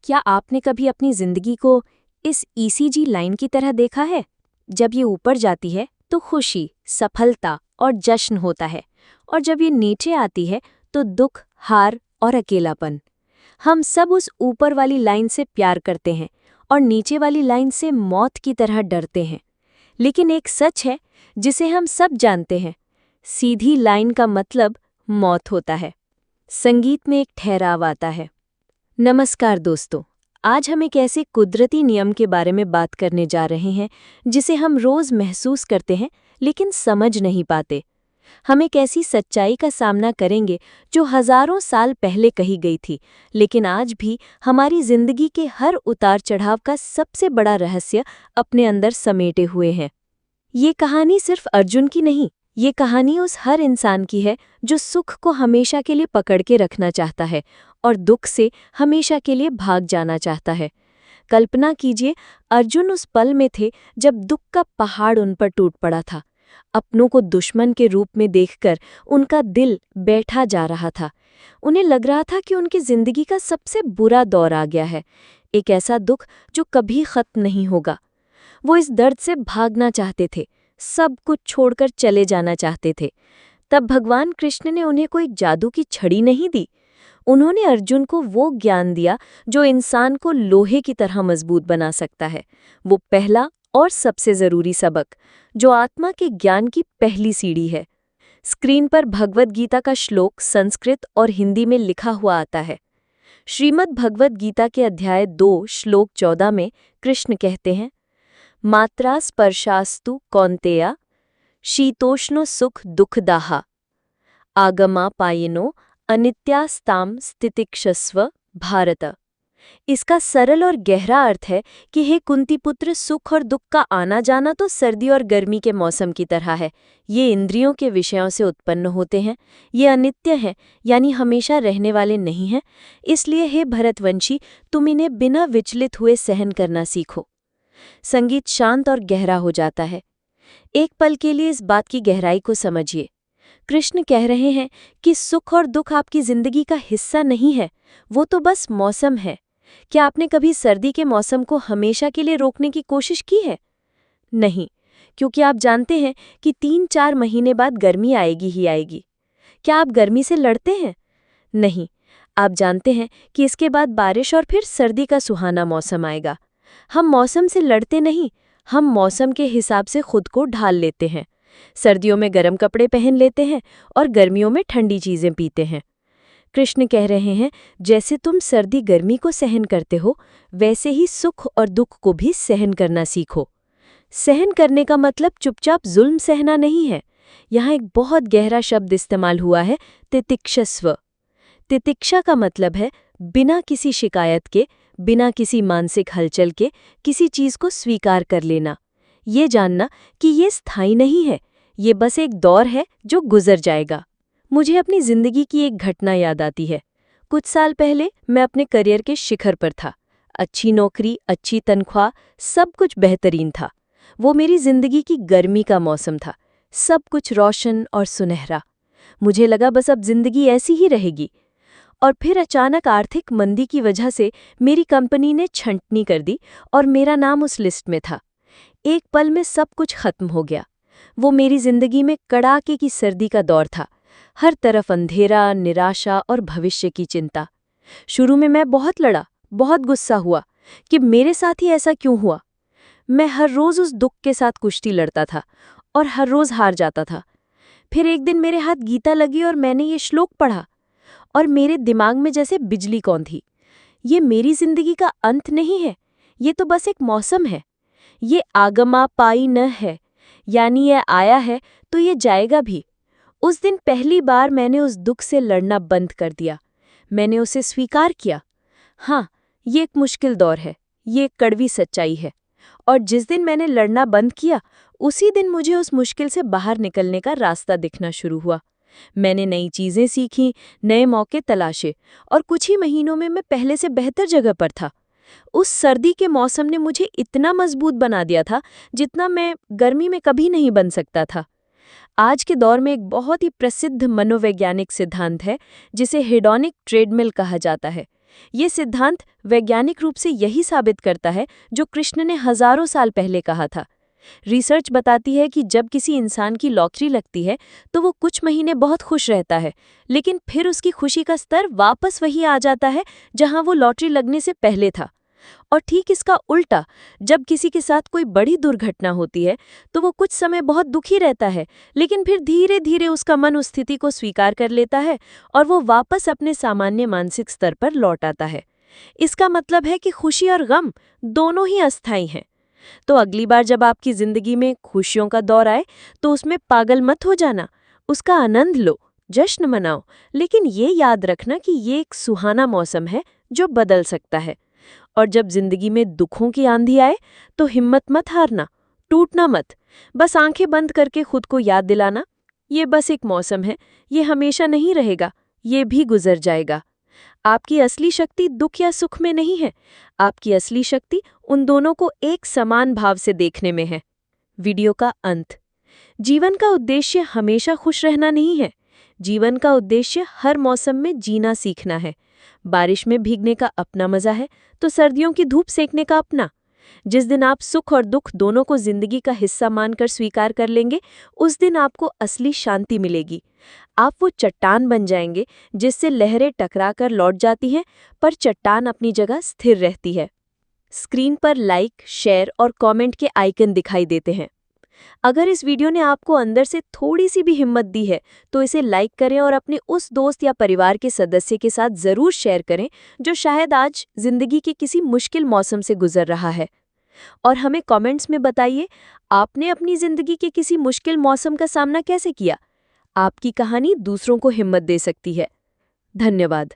क्या आपने कभी अपनी जिंदगी को इस ईसीजी लाइन की तरह देखा है? जब ये ऊपर जाती है तो खुशी, सफलता और जश्न होता है, और जब ये नीचे आती है तो दुख, हार और अकेलापन। हम सब उस ऊपर वाली लाइन से प्यार करते हैं और नीचे वाली लाइन से मौत की तरह डरते हैं। लेकिन एक सच है जिसे हम सब जानते हैं, सीधी लाइन का मतलब मौत होता है। संगीत में एक ठहराव आता है। नमस्कार दोस्तों, आज हम एक ऐसे कुदरती नियम के बारे में बात करने जा रहे हैं जिसे हम रोज महसूस करते हैं लेकिन समझ नहीं पाते। हम एक ऐसी सच्चाई का सामना करेंगे जो हजारों साल पहले कही गई थी, लेकिन आज भी हमारी जिंदगी के हर उतार चढ़ाव का सबसे बड़ा रहस्य अपने अंदर समेटे हुए है। ये कहानी सिर्फ अर्जुन की नहीं, ये कहानी उस हर इंसान की है जो सुख को हमेशा के लिए पकड़ के रखना चाहता है और दुख से हमेशा के लिए भाग जाना चाहता है। कल्पना कीजिए, अर्जुन उस पल में थे जब दुख का पहाड़ उन पर टूट पड़ा था। अपनों को दुश्मन के रूप में देखकर उनका दिल बैठा जा रहा था। उन्हें लग रहा था कि उनकी जिंदगी का सबसे बुरा दौर आ गया है, एक ऐसा दुख जो कभी खत्म नहीं होगा। वो इस दर्द से भागना चाहते थे, सब कुछ छोड़कर चले जाना चाहते थे। तब भगवान कृष्ण ने उन्हें कोई जादू की छड़ी नहीं दी। उन्होंने अर्जुन को वो ज्ञान दिया जो इंसान को लोहे की तरह मजबूत बना सकता है। वो पहला और सबसे जरूरी सबक, जो आत्मा के ज्ञान की पहली सीढ़ी है। स्क्रीन पर भगवद गीता का श्लोक संस्कृत और हिंदी में लिखा हुआ आता है। श्रीमद् भगवद गीता के अध्याय 2 श्लोक 14 में कृष्ण कहते हैं, मात्रा स्पर्शास्तु कौन्तेया शीतोष्ण सुख दुखदाहा आगमा पायिनो अनित्यास्ताम स्थितिक्षस्व भारत। इसका सरल और गहरा अर्थ है कि हे कुंती पुत्र, सुख और दुख का आना जाना तो सर्दी और गर्मी के मौसम की तरह है। ये इंद्रियों के विषयों से उत्पन्न होते हैं, ये अनित्य हैं, यानी हमेशा रहने वाले नहीं हैं। इसलिए हे भरतवंशी, तुम इन्हें बिना विचलित हुए सहन करना सीखो। संगीत शांत और गहरा हो जाता है। एक पल के लिए इस बात की गहराई को समझिए। कृष्ण कह रहे हैं कि सुख और दुख आपकी जिंदगी का हिस्सा नहीं है, वो तो बस मौसम है। क्या आपने कभी सर्दी के मौसम को हमेशा के लिए रोकने की कोशिश की है? नहीं, क्योंकि आप जानते हैं कि 3-4 महीने बाद गर्मी आएगी ही आएगी। क्या आप गर्मी से लड़ते हैं? नहीं, आप जानते हैं कि इसके बाद बारिश और फिर सर्दी का सुहाना मौसम आएगा। हम मौसम से लड़ते नहीं, हम मौसम के हिसाब से खुद को ढाल लेते हैं। सर्दियों में गर्म कपड़े पहन लेते हैं और गर्मियों में ठंडी चीजें पीते हैं। कृष्ण कह रहे हैं, जैसे तुम सर्दी गर्मी को सहन करते हो, वैसे ही सुख और दुख को भी सहन करना सीखो। सहन करने का मतलब चुपचाप जुल्म सहना नहीं है। यहाँ एक बहुत गहरा शब्द इस्तेमाल हुआ है, तितिक्षस्व। तितिक्षा का मतलब है बिना किसी शिकायत के, बिना किसी मानसिक हलचल के किसी चीज को स्वीकार कर लेना। ये जानना कि ये स्थायी नहीं है, ये बस एक दौर है जो गुजर जाएगा। मुझे अपनी जिंदगी की एक घटना याद आती है। कुछ साल पहले मैं अपने करियर के शिखर पर था। अच्छी नौकरी, अच्छी तनख्वाह, सब कुछ बेहतरीन था। वो मेरी जिंदगी की गर्मी का मौसम था, सब कुछ रोशन और सुनहरा। मुझे लगा बस अब जिंदगी ऐसी ही रहेगी। और फिर अचानक आर्थिक मंदी की वजह से मेरी कंपनी ने छंटनी कर दी और मेरा नाम उस लिस्ट में था। एक पल में सब कुछ खत्म हो गया। वो मेरी जिंदगी में कड़ाके की सर्दी का दौर था। हर तरफ अंधेरा, निराशा और भविष्य की चिंता। शुरू में मैं बहुत लड़ा, बहुत गुस्सा हुआ कि मेरे साथ ही ऐसा क्यों हुआ। मैं हर रोज उस दुख के साथ कुश्ती लड़ता था और हर रोज हार जाता था। फिर एक दिन मेरे हाथ गीता लगी और मैंने ये श्लोक पढ़ा और मेरे दिमाग में जैसे बिजली कौंधी। ये मेरी जिंदगी का अंत नहीं है, ये तो बस एक मौसम है। ये आगमा पाई न है, यानी ये आया है तो ये जाएगा भी। उस दिन पहली बार मैंने उस दुख से लड़ना बंद कर दिया। मैंने उसे स्वीकार किया। हाँ, ये एक मुश्किल दौर है, ये एक कड़वी सच्चाई है। और जिस दिन मैंने लड़ना बंद किया, उसी दिन मुझे उस मुश्किल से बाहर निकलने का रास्ता दिखना शुरू हुआ। मैंने नई चीजें सीखीं, नए मौके तलाशे और कुछ ही महीनों में मैं पहले से बेहतर जगह पर था। उस सर्दी के मौसम ने मुझे इतना मजबूत बना दिया था जितना मैं गर्मी में कभी नहीं बन सकता था। आज के दौर में एक बहुत ही प्रसिद्ध मनोवैज्ञानिक सिद्धांत है जिसे हेडोनिक ट्रेडमिल कहा जाता है। ये सिद्धांत वैज्ञानिक रूप से यही साबित करता है जो कृष्ण ने हजारों साल पहले कहा था। रिसर्च बताती है कि जब किसी इंसान की लॉटरी लगती है तो वो कुछ महीने बहुत खुश रहता है, लेकिन फिर उसकी खुशी का स्तर वापस वही आ जाता है जहां वो लॉटरी लगने से पहले था। और ठीक इसका उल्टा, जब किसी के साथ कोई बड़ी दुर्घटना होती है तो वो कुछ समय बहुत दुखी रहता है, लेकिन फिर धीरे धीरे उसका मन उस स्थिति को स्वीकार कर लेता है और वो वापस अपने सामान्य मानसिक स्तर पर लौट आता है। इसका मतलब है कि खुशी और गम दोनों ही अस्थायी हैं। तो अगली बार जब आपकी जिंदगी में खुशियों का दौर आए तो उसमें पागल मत हो जाना, उसका आनंद लो, जश्न मनाओ, लेकिन ये याद रखना कि ये एक सुहाना मौसम है जो बदल सकता है। और जब जिंदगी में दुखों की आंधी आए तो हिम्मत मत हारना, टूटना मत, बस आंखें बंद करके खुद को याद दिलाना, ये बस एक मौसम है, ये हमेशा नहीं रहेगा, ये भी गुजर जाएगा। आपकी असली शक्ति दुख या सुख में नहीं है, आपकी असली शक्ति उन दोनों को एक समान भाव से देखने में है। वीडियो का अंत। जीवन का उद्देश्य हमेशा खुश रहना नहीं है। जीवन का उद्देश्य हर मौसम में जीना सीखना है। बारिश में भीगने का अपना मजा है तो सर्दियों की धूप सेकने का अपना। जिस दिन आप सुख और दुख दोनों को जिंदगी का हिस्सा मानकर स्वीकार कर लेंगे, उस दिन आपको असली शांति मिलेगी। आप वो चट्टान बन जाएंगे जिससे लहरें टकराकर लौट जाती हैं, पर चट्टान अपनी जगह स्थिर रहती है। स्क्रीन पर लाइक, शेयर और कमेंट के आइकन दिखाई देते हैं। अगर इस वीडियो ने आपको अंदर से थोड़ी सी भी हिम्मत दी है तो इसे लाइक करें और अपने उस दोस्त या परिवार के सदस्य के साथ ज़रूर शेयर करें जो शायद आज जिंदगी के किसी मुश्किल मौसम से गुजर रहा है। और हमें कमेंट्स में बताइए, आपने अपनी जिंदगी के किसी मुश्किल मौसम का सामना कैसे किया। आपकी कहानी दूसरों को हिम्मत दे सकती है। धन्यवाद।